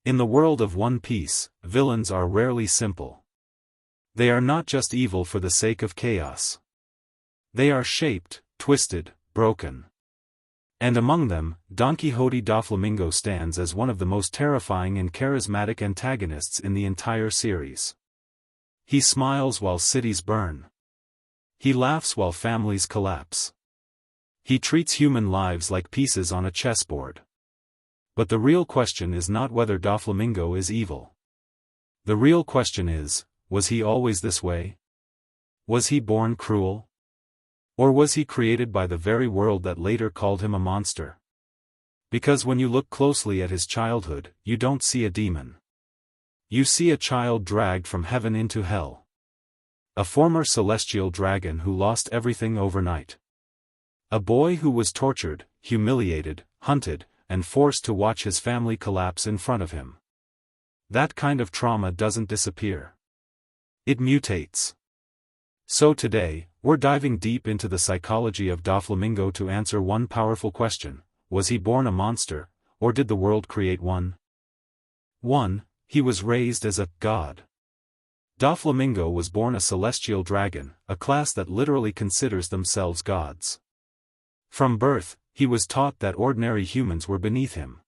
In the world of One Piece, villains are rarely simple. They are not just evil for the sake of chaos. They are shaped, twisted, broken. And among them, Donquixote Doflamingo stands as one of the most terrifying and charismatic antagonists in the entire series. He smiles while cities burn. He laughs while families collapse. He treats human lives like pieces on a chessboard. But the real question is not whether Doflamingo is evil. The real question is, was he always this way? Was he born cruel? Or was he created by the very world that later called him a monster? Because when you look closely at his childhood, you don't see a demon. You see a child dragged from heaven into hell. A former celestial dragon who lost everything overnight. A boy who was tortured, humiliated, hunted, and forced to watch his family collapse in front of him. That kind of trauma doesn't disappear. It mutates. So today, we're diving deep into the psychology of Doflamingo to answer one powerful question: was he born a monster, or did the world create one? 1. He was raised as a god. Doflamingo was born a celestial dragon, a class that literally considers themselves gods. From birth, he was taught that ordinary humans were beneath him.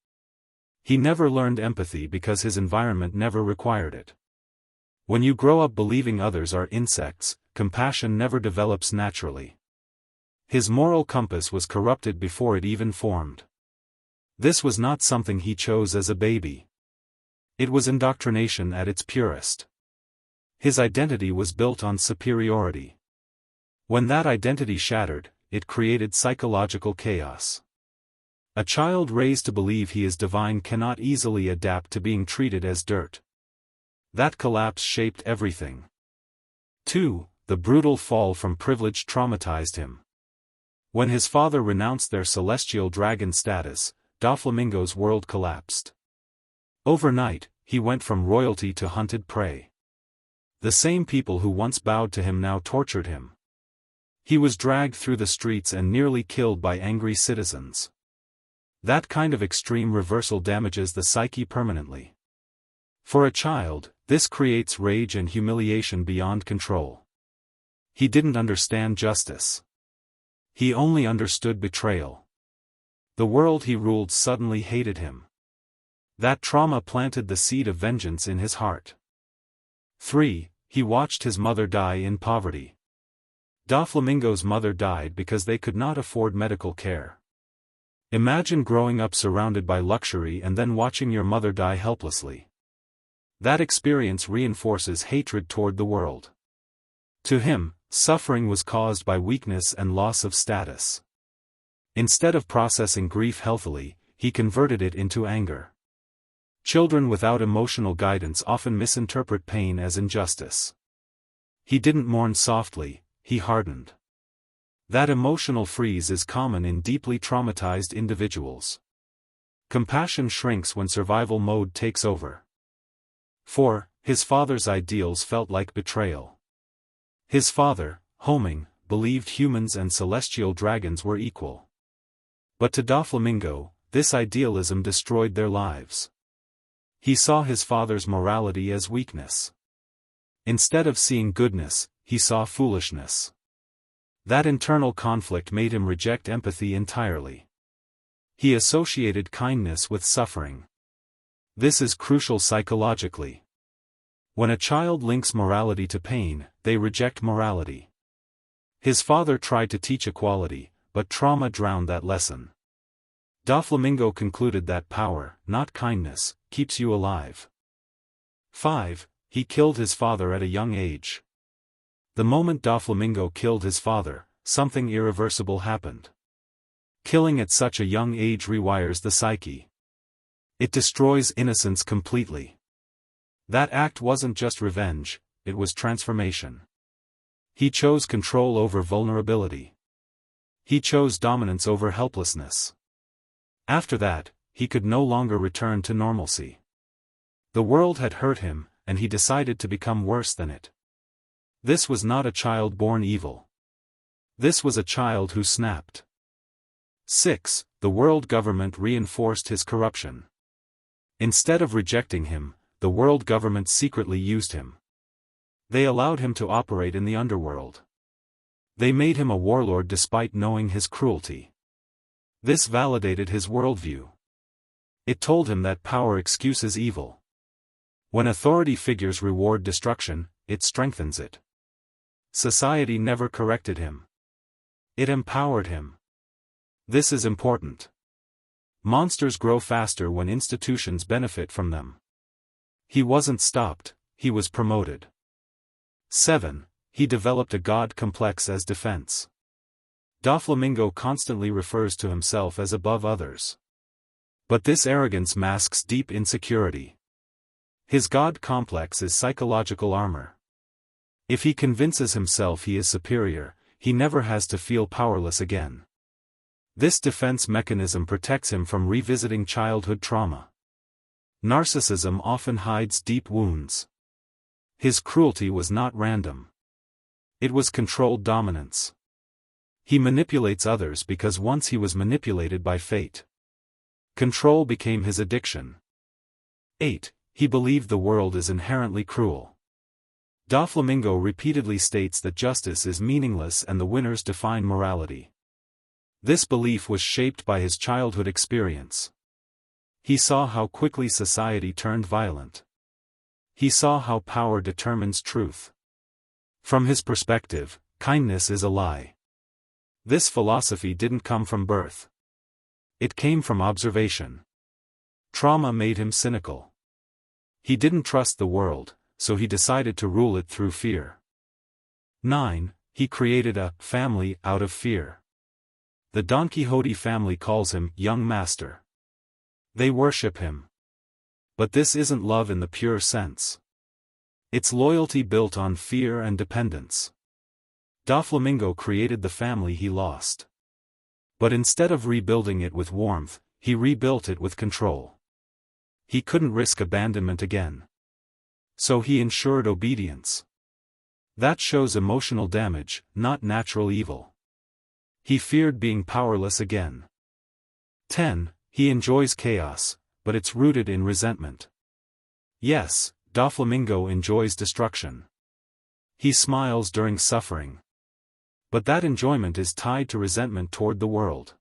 He never learned empathy because his environment never required it. When you grow up believing others are insects, compassion never develops naturally. His moral compass was corrupted before it even formed. This was not something he chose as a baby. It was indoctrination at its purest. His identity was built on superiority. When that identity shattered, it created psychological chaos. A child raised to believe he is divine cannot easily adapt to being treated as dirt. That collapse shaped everything. 2. The brutal fall from privilege traumatized him. When his father renounced their celestial dragon status, Doflamingo's world collapsed. Overnight, he went from royalty to hunted prey. The same people who once bowed to him now tortured him. He was dragged through the streets and nearly killed by angry citizens. That kind of extreme reversal damages the psyche permanently. For a child, this creates rage and humiliation beyond control. He didn't understand justice. He only understood betrayal. The world he ruled suddenly hated him. That trauma planted the seed of vengeance in his heart. 3. He watched his mother die in poverty. Doflamingo's mother died because they could not afford medical care. Imagine growing up surrounded by luxury and then watching your mother die helplessly. That experience reinforces hatred toward the world. To him, suffering was caused by weakness and loss of status. Instead of processing grief healthily, he converted it into anger. Children without emotional guidance often misinterpret pain as injustice. He didn't mourn softly, he hardened. That emotional freeze is common in deeply traumatized individuals. Compassion shrinks when survival mode takes over. 4. His father's ideals felt like betrayal. His father, Homing, believed humans and celestial dragons were equal. But to Doflamingo, this idealism destroyed their lives. He saw his father's morality as weakness. Instead of seeing goodness, he saw foolishness. That internal conflict made him reject empathy entirely. He associated kindness with suffering. This is crucial psychologically. When a child links morality to pain, they reject morality. His father tried to teach equality, but trauma drowned that lesson. Doflamingo concluded that power, not kindness, keeps you alive. 5. He killed his father at a young age. The moment Doflamingo killed his father, something irreversible happened. Killing at such a young age rewires the psyche. It destroys innocence completely. That act wasn't just revenge, it was transformation. He chose control over vulnerability. He chose dominance over helplessness. After that, he could no longer return to normalcy. The world had hurt him, and he decided to become worse than it. This was not a child born evil. This was a child who snapped. 6. The world government reinforced his corruption. Instead of rejecting him, the world government secretly used him. They allowed him to operate in the underworld. They made him a warlord despite knowing his cruelty. This validated his worldview. It told him that power excuses evil. When authority figures reward destruction, it strengthens it. Society never corrected him. It empowered him. This is important. Monsters grow faster when institutions benefit from them. He wasn't stopped, he was promoted. 7. He developed a god complex as defense. Doflamingo constantly refers to himself as above others. But this arrogance masks deep insecurity. His god complex is psychological armor. If he convinces himself he is superior, he never has to feel powerless again. This defense mechanism protects him from revisiting childhood trauma. Narcissism often hides deep wounds. His cruelty was not random. It was controlled dominance. He manipulates others because once he was manipulated by fate. Control became his addiction. 8. He believed the world is inherently cruel. Doflamingo repeatedly states that justice is meaningless and the winners define morality. This belief was shaped by his childhood experience. He saw how quickly society turned violent. He saw how power determines truth. From his perspective, kindness is a lie. This philosophy didn't come from birth. It came from observation. Trauma made him cynical. He didn't trust the world, so he decided to rule it through fear. 9. He created a family out of fear. The Donquixote family calls him young master. They worship him. But this isn't love in the pure sense. It's loyalty built on fear and dependence. Doflamingo created the family he lost. But instead of rebuilding it with warmth, he rebuilt it with control. He couldn't risk abandonment again. So he ensured obedience. That shows emotional damage, not natural evil. He feared being powerless again. 10. He enjoys chaos, but it's rooted in resentment. Yes, Doflamingo enjoys destruction. He smiles during suffering. But that enjoyment is tied to resentment toward the world.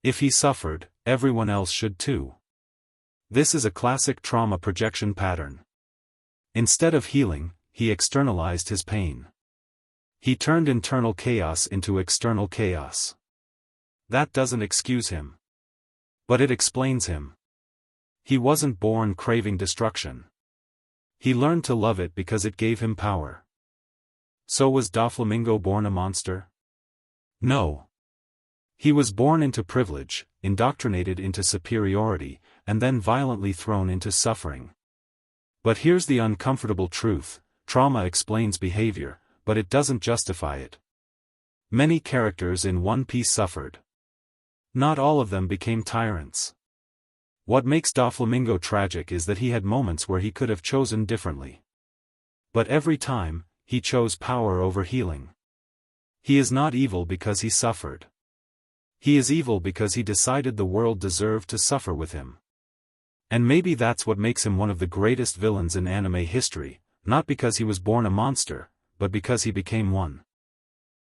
If he suffered, everyone else should too. This is a classic trauma projection pattern. Instead of healing, he externalized his pain. He turned internal chaos into external chaos. That doesn't excuse him. But it explains him. He wasn't born craving destruction. He learned to love it because it gave him power. So was Doflamingo born a monster? No. He was born into privilege, indoctrinated into superiority, and then violently thrown into suffering. But here's the uncomfortable truth: trauma explains behavior, but it doesn't justify it. Many characters in One Piece suffered. Not all of them became tyrants. What makes Doflamingo tragic is that he had moments where he could have chosen differently. But every time, he chose power over healing. He is not evil because he suffered. He is evil because he decided the world deserved to suffer with him. And maybe that's what makes him one of the greatest villains in anime history, not because he was born a monster, but because he became one.